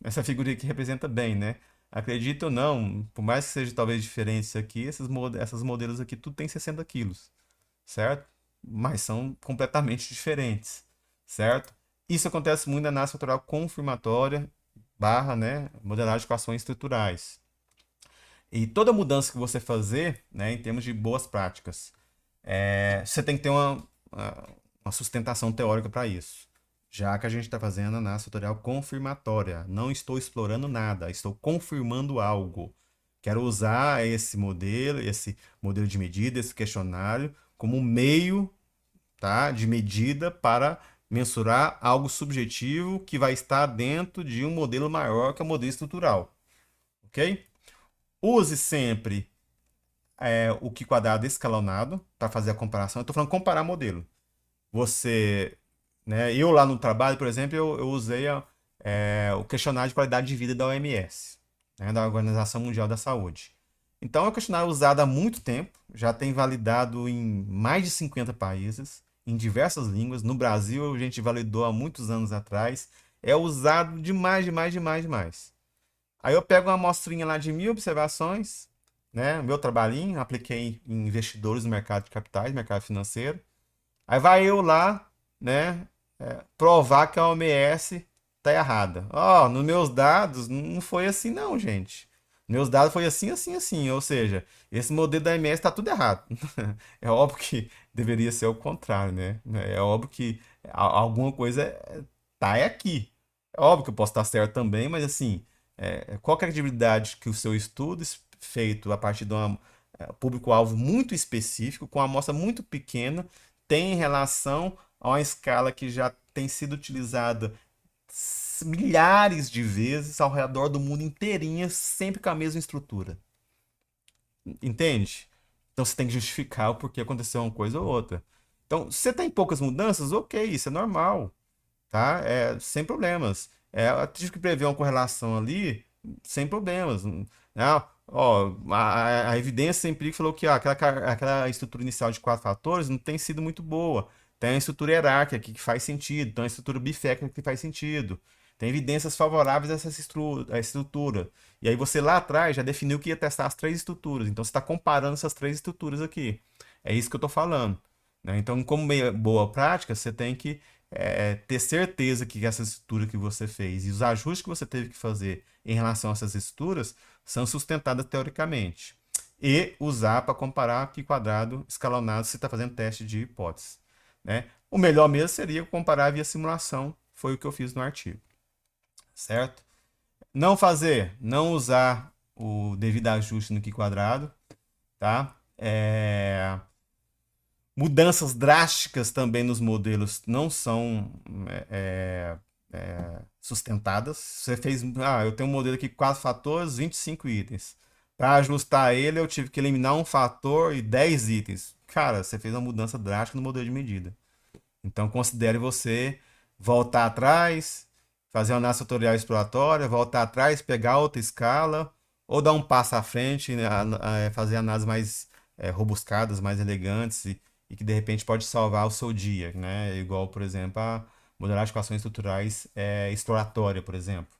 Essa figura aqui representa bem, né? Acredita ou não, por mais que seja talvez diferente isso aqui, essas modelos aqui tudo tem 60 quilos, certo? Mas são completamente diferentes, certo? Isso acontece muito na análise estrutural confirmatória barra, né, modelagem de equações estruturais. E toda mudança que você fazer, né, em termos de boas práticas, você tem que ter uma sustentação teórica para isso. Já que a gente está fazendo análise tutorial confirmatória. Não estou explorando nada, estou confirmando algo. Quero usar esse modelo de medida, esse questionário, como um meio, tá, de medida para mensurar algo subjetivo que vai estar dentro de um modelo maior que é o modelo estrutural. Ok? Use sempre o Q quadrado escalonado para fazer a comparação. Eu estou falando comparar modelo. Você, né, eu lá no trabalho, por exemplo, eu usei o questionário de qualidade de vida da OMS, né, da Organização Mundial da Saúde. Então é um questionário usado há muito tempo, já tem validado em mais de 50 países, em diversas línguas. No Brasil, a gente validou há muitos anos atrás. É usado demais, demais, demais, demais. Aí eu pego uma amostrinha lá de 1.000 observações, né? Meu trabalhinho, apliquei em investidores no mercado de capitais, mercado financeiro. Aí vai eu lá, né? Provar que a OMS tá errada. Ó, nos meus dados não foi assim não, gente. Meus dados foi assim, assim, assim. Ou seja, esse modelo da OMS tá tudo errado. É óbvio que deveria ser o contrário, né? É óbvio que alguma coisa tá aqui. É óbvio que eu posso estar certo também, mas assim, qual a credibilidade que o seu estudo feito a partir de um público-alvo muito específico, com uma amostra muito pequena, tem em relação a uma escala que já tem sido utilizada milhares de vezes ao redor do mundo inteirinha, sempre com a mesma estrutura. Entende? Então você tem que justificar o porquê aconteceu uma coisa ou outra. Então, se você tem poucas mudanças, ok, isso é normal, tá? Sem problemas. Eu tive que prever uma correlação ali sem problemas. Não, ó, a evidência empírica falou que aquela estrutura inicial de quatro fatores não tem sido muito boa. Tem a estrutura hierárquica que faz sentido, tem a estrutura bifética que faz sentido. Tem evidências favoráveis a essa estrutura. E aí você lá atrás já definiu que ia testar as três estruturas. Então você está comparando essas três estruturas aqui. É isso que eu estou falando, né? Então, como boa prática, você tem que ter certeza que essa estrutura que você fez e os ajustes que você teve que fazer em relação a essas estruturas são sustentadas teoricamente. E usar para comparar Q quadrado escalonado se está fazendo teste de hipótese, né? O melhor mesmo seria comparar via simulação, foi o que eu fiz no artigo, certo? Não usar o devido ajuste no Q quadrado, tá? Mudanças drásticas também nos modelos não são sustentadas. Você fez, eu tenho um modelo aqui com 4 fatores, 25 itens. Para ajustar ele, eu tive que eliminar um fator e 10 itens. Cara, você fez uma mudança drástica no modelo de medida. Então, considere você voltar atrás, fazer uma análise tutorial exploratória, voltar atrás, pegar outra escala, ou dar um passo à frente, né, fazer análises mais robuscadas, mais elegantes e que de repente pode salvar o seu dia, né? Igual, por exemplo, a modelagem de equações estruturais exploratória, por exemplo,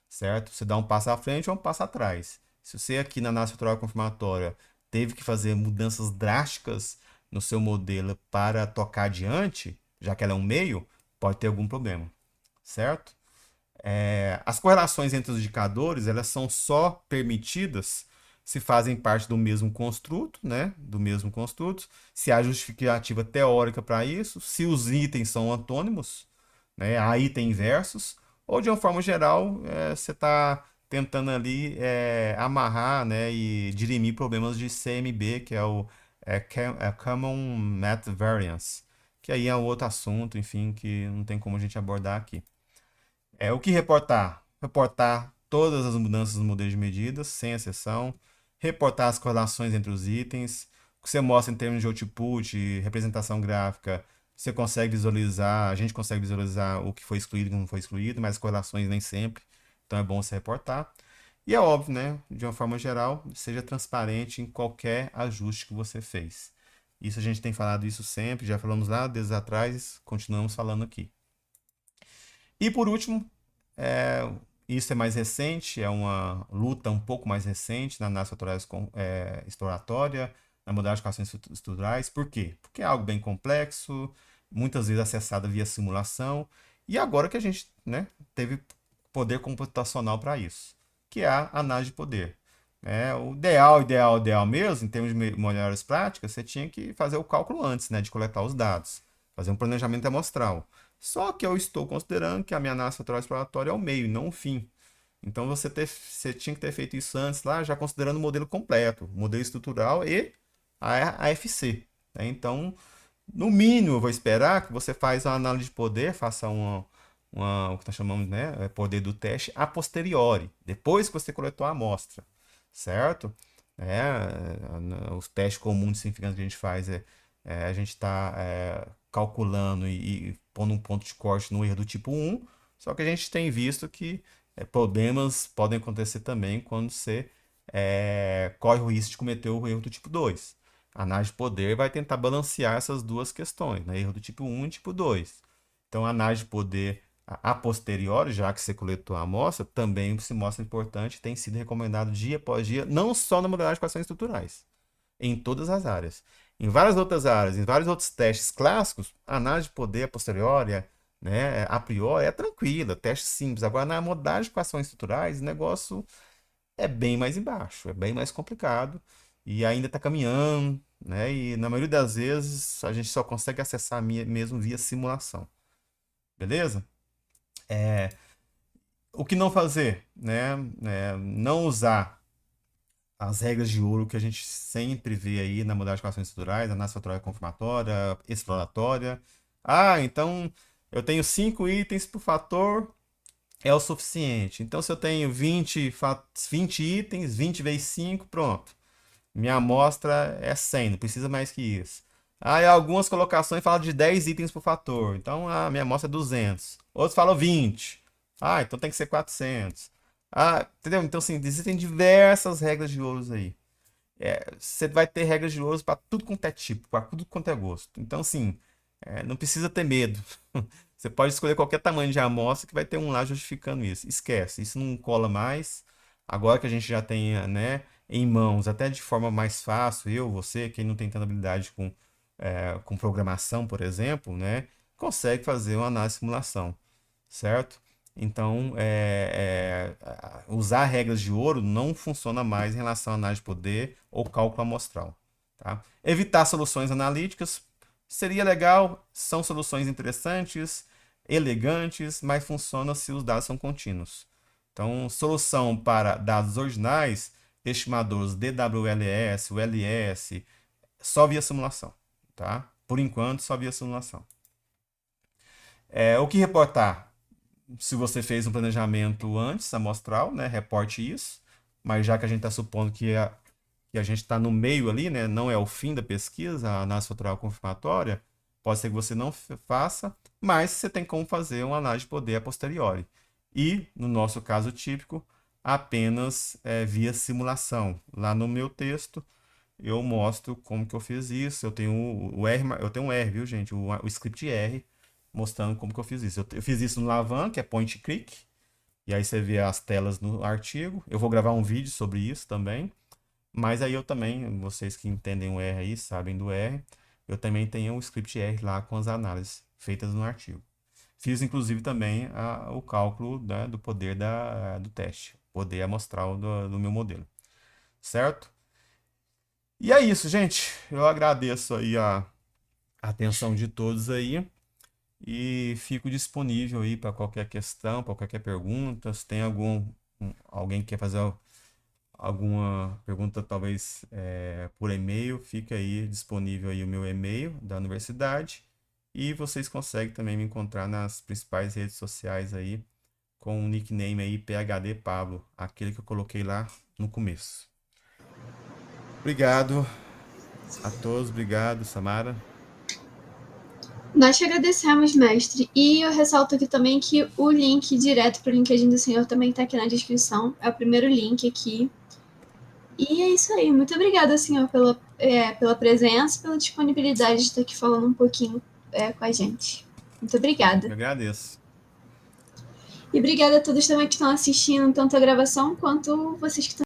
certo? Você dá um passo à frente ou um passo atrás. Se você aqui na análise estrutural confirmatória teve que fazer mudanças drásticas no seu modelo para tocar adiante, já que ela é um meio, pode ter algum problema, certo? As correlações entre os indicadores, elas são só permitidas se fazem parte do mesmo construto, né? Do mesmo construto, se há justificativa teórica para isso, se os itens são antônimos, né? Há item inversos, ou de uma forma geral, você está tentando ali amarrar, né? E dirimir problemas de CMB, que é o Common Math Variance, que aí é um outro assunto, enfim, que não tem como a gente abordar aqui. O que reportar? Reportar todas as mudanças no modelo de medidas, sem exceção. Reportar as correlações entre os itens. O que você mostra em termos de output, representação gráfica, você consegue visualizar, a gente consegue visualizar o que foi excluído e o que não foi excluído, mas as correlações nem sempre. Então é bom você reportar. E é óbvio, né? De uma forma geral, seja transparente em qualquer ajuste que você fez. Isso a gente tem falado isso sempre, já falamos lá desde atrás, continuamos falando aqui. E por último, é, isso é mais recente, é uma luta um pouco mais recente na análise fatorial exploratória, na modalidade de equações estruturais. Por quê? Porque é algo bem complexo, muitas vezes acessado via simulação, e agora que a gente, né, teve poder computacional para isso, que é a análise de poder. O ideal mesmo, em termos de melhores práticas, você tinha que fazer o cálculo antes, né, de coletar os dados, fazer um planejamento amostral. Só que eu estou considerando que a minha análise fatorial exploratória é o meio, não o fim. Então você tinha que ter feito isso antes lá, já considerando o modelo completo, o modelo estrutural e a AFC. Né? Então, no mínimo, eu vou esperar que você faça uma análise de poder, faça o que nós chamamos, né, poder do teste a posteriori, depois que você coletou a amostra, certo? Os testes comuns de significância que a gente faz a gente está calculando e pondo um ponto de corte no erro do tipo 1, só que a gente tem visto que problemas podem acontecer também quando você corre o risco de cometer o erro do tipo 2. A análise de poder vai tentar balancear essas duas questões, né? Erro do tipo 1 e tipo 2. Então, a análise de poder a posteriori, já que você coletou a amostra, também se mostra importante, tem sido recomendado dia após dia, não só na modalidade de equações estruturais, em todas as áreas. Em várias outras áreas, em vários outros testes clássicos, a análise de poder a posteriori, né, a priori, é tranquila, teste simples. Agora, na modalidade de equações estruturais, o negócio é bem mais embaixo, é bem mais complicado e ainda está caminhando, né? E na maioria das vezes a gente só consegue acessar mesmo via simulação, beleza? O que não fazer, né? Não usar as regras de ouro que a gente sempre vê aí na modalidade de equações estruturais, análise fatorial confirmatória, exploratória. Então eu tenho 5 itens por fator, é o suficiente. Então, se eu tenho 20 itens, 20 vezes 5, pronto. Minha amostra é 100, não precisa mais que isso. Aí algumas colocações falam de 10 itens por fator. Então a minha amostra é 200. Outros falam 20. Então tem que ser 400. Entendeu? Então, assim, existem diversas regras de ouro aí. Você vai ter regras de ouro para tudo quanto é tipo, para tudo quanto é gosto. Então, assim, não precisa ter medo. Você pode escolher qualquer tamanho de amostra que vai ter um lá justificando isso. Esquece, isso não cola mais. Agora que a gente já tem, né, em mãos, até de forma mais fácil, eu, você, quem não tem tanta habilidade com programação, por exemplo, né, consegue fazer uma análise de simulação, certo? Então, usar regras de ouro não funciona mais em relação à análise de poder ou cálculo amostral. Tá? Evitar soluções analíticas seria legal, são soluções interessantes, elegantes, mas funcionam se os dados são contínuos. Então, solução para dados originais, estimadores DWLS, ULS, só via simulação. Tá? Por enquanto, só via simulação. O que reportar? Se você fez um planejamento antes, amostral, né, reporte isso. Mas já que a gente está supondo que a gente está no meio ali, né, não é o fim da pesquisa, a análise fatorial confirmatória, pode ser que você não faça, mas você tem como fazer uma análise de poder a posteriori. E, no nosso caso típico, apenas via simulação. Lá no meu texto, eu mostro como que eu fiz isso. Eu tenho o R, eu tenho um R, viu, gente? O script R, mostrando como que eu fiz isso. Eu fiz isso no Lavan, que é point click, e aí você vê as telas no artigo. Eu vou gravar um vídeo sobre isso também. Mas aí eu também, vocês que entendem o R aí, sabem do R, eu também tenho o script R lá com as análises feitas no artigo. fiz inclusive também o cálculo, né, do poder do teste, poder amostral do meu modelo, certo? E é isso, gente. Eu agradeço aí a atenção de todos aí e fico disponível aí para qualquer questão, para qualquer pergunta. Se tem alguém que quer fazer alguma pergunta, talvez por e-mail, fica aí disponível aí o meu e-mail da universidade. E vocês conseguem também me encontrar nas principais redes sociais aí com o nickname aí PhD Pablo, aquele que eu coloquei lá no começo. Obrigado a todos, obrigado, Samara. Nós te agradecemos, mestre. E eu ressalto aqui também que o link direto para o LinkedIn do senhor também está aqui na descrição. É o primeiro link aqui. E é isso aí. Muito obrigada, senhor, pela presença, pela disponibilidade de estar aqui falando um pouquinho com a gente. Muito obrigada. Eu agradeço. E obrigada a todos também que estão assistindo, tanto a gravação quanto vocês que estão